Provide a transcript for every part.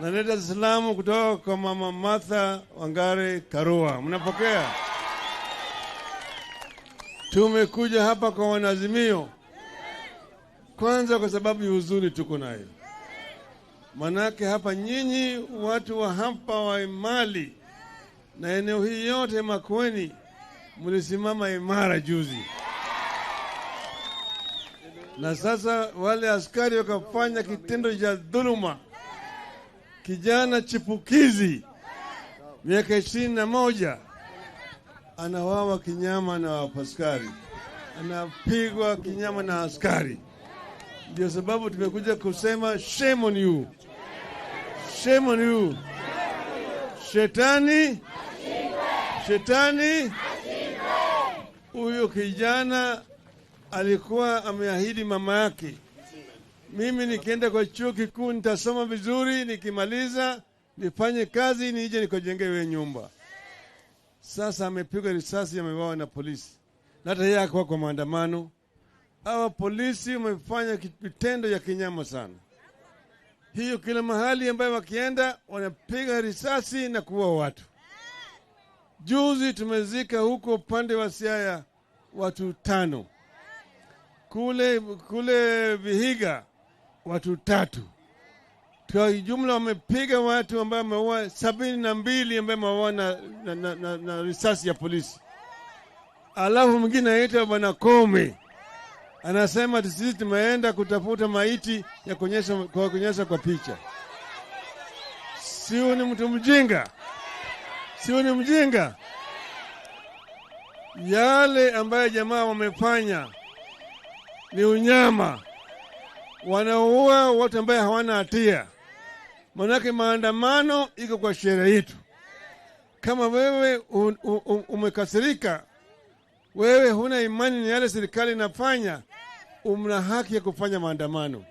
Naleta salamu kutoka kwa Mama Martha Wangari Karua. Mnapokea? Tumekuja hapa kwa Wanazimio. Kwanza kwa sababu ya huzuni tuko nayo. Manake hapa nyinyi watu wa hapa wa Mali na eneo hii yote Makueni mlisimama imara juzi. Na sasa wale askari wakafanya kitendo cha dhuluma. Kijana chipukizi miaka 21 anawawa kinyama na askari, anapigwa kinyama na askari. Ndio sababu tumekuja kusema shame on you, shame on you. Shetani, shetani. Huyo kijana alikuwa ameahidi mama yake, mimi nikienda kwa chuo kikuu nitasoma vizuri, nikimaliza nifanye kazi nije nikojengewe nyumba. Sasa amepigwa risasi, ameuawa na polisi. Na hata yeye kwa maandamano. Hawa polisi wamefanya kitendo ya kinyama sana. Hiyo kila mahali ambayo wakienda wanapiga risasi na kuua watu. Juzi tumezika huko upande wa Siaya watu 5. Kule Vihiga watu 3. Kwa jumla wamepiga watu ambao wameua 72 ambao wameua na risasi ya polisi. Alafu mwingine anaitwa Bwana Kome. Anasema sisi tumeenda kutafuta maiti ya kuonyesha kwa picha. Sio ni mtu mjinga. Sio ni mjinga. Yale ambayo jamaa wamefanya ni unyama. Wanaua watu ambao hawana hatia. Manake maandamano iko kwa sheria yetu. Kama wewe umekasirika, wewe huna imani ni yale serikali inafanya, una haki ya kufanya maandamano.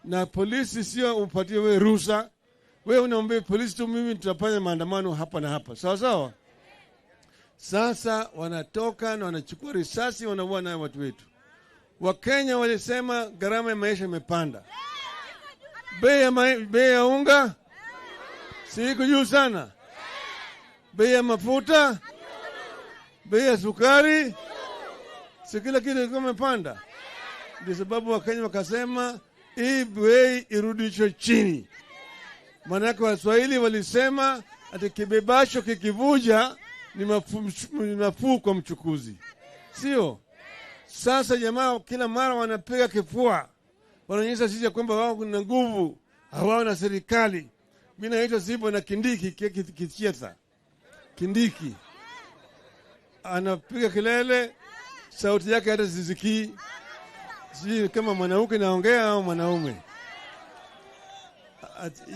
Na polisi sio upatie wewe ruhusa. Wewe unaambia polisi tu, mimi tutafanya maandamano hapa na hapa. Sawa sawa? Sasa wanatoka na wanachukua risasi, wanaua na watu wetu. Wakenya walisema gharama ya maisha imepanda. Bei ya unga siku juu sana. Bei ya mafuta, bei ya sukari, si kila kitu kimepanda. Ndio sababu Wakenya wakasema hii bei irudishwe chini. Maana Waswahili walisema ati kibebasho kikivuja ni nafuu kwa mchukuzi. Sio? Sasa jamaa kila mara wanapiga kifua. Wanaonyesha sisi kwamba wao kuna nguvu, hawao na serikali. Mimi naitwa Sibo na Kindiki kichieta. Kindiki anapiga kelele, sauti yake hata sisikii. Si kama mwanamke naongea au mwanaume.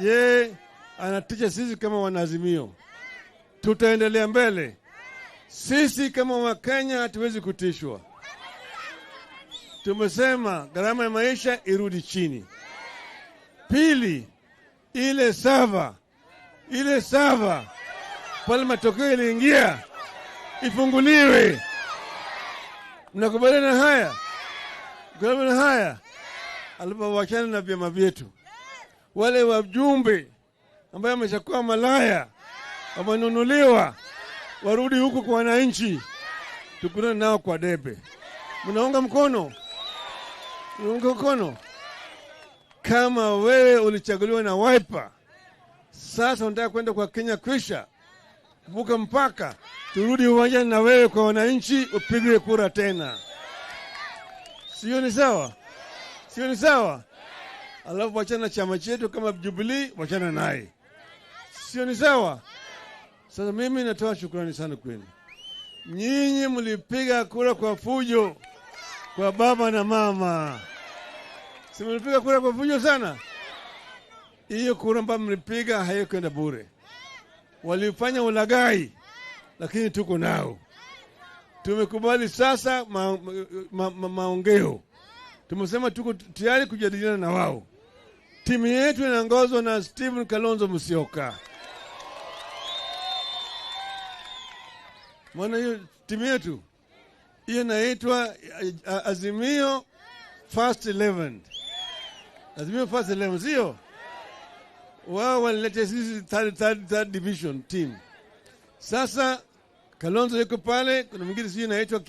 Ye anatisha sisi kama Wanazimio. Tutaendelea mbele. Sisi kama Wakenya hatuwezi kutishwa. Tumesema gharama ya maisha irudi chini. Pili, ile sava pale matokeo iliingia ifunguliwe. Mnakubaliana haya? Mnakubaliana haya? Alipowachana na vyama vyetu, wale wajumbe ambao wameshakuwa malaya wamenunuliwa warudi huku kwa wananchi, tukutane nao kwa debe. Mnaunga mkono? Mnaunga mkono? Kama wewe ulichaguliwa na Wiper, sasa unataka kwenda kwa Kenya kwisha, kuvuka mpaka, turudi uwanjani na wewe kwa wananchi upigwe kura tena. Sio ni sawa? Sio ni sawa? Alafu wachana chama chetu kama Jubilee, wachana naye. Sio ni sawa? Sasa mimi natoa shukrani sana kwenu. Nyinyi mlipiga kura kwa fujo kwa baba na mama. Si mlipiga kura kwa fujo sana? Hiyo kura ambayo mlipiga haikwenda bure. Walifanya ulaghai, lakini tuko nao. Tumekubali sasa maongeo. Tumesema tuko tayari kujadiliana na wao. Timu yetu inaongozwa na Stephen Kalonzo Musyoka. Mwana hiyo timu yetu hiyo inaitwa Azimio First 11. Azimio First 11 sio? wao walileta sisi third division team. Sasa Kalonzo yuko pale, kuna mwingine sisi naitwa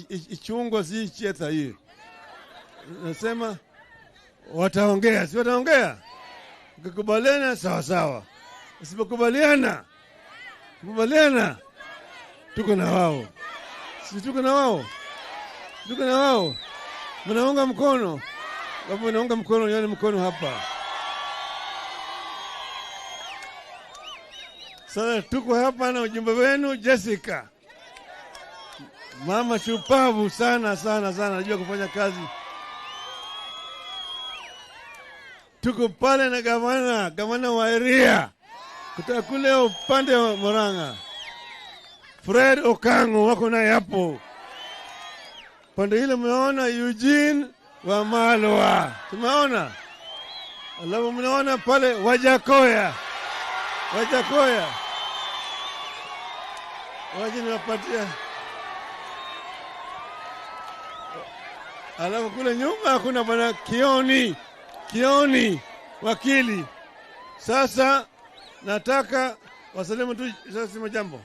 Ichungwa si Chetha hii. Nasema wataongea, si wataongea? Ukikubaliana sawa sawa. Usipokubaliana, tuko na wao. Si tuko na wao? Tuko na wao. Mnaunga mkono. Wapo naunga mkono, yani mkono hapa. Sasa tuko hapa na ujumbe wenu Jessica. Mama shupavu sana, najua kufanya kazi. Tuko pale na gavana wa area kutoka kule upande wa Murang'a. Fred Okango wako naye hapo. Pande hile mnaona Eugene wa Malwa. Tumeona. Alafu mnaona pale Wajakoya. Waje niwapatia. Alafu kule nyuma kuna bwana Kioni wakili. Sasa nataka wasalimu tu sasa jambo.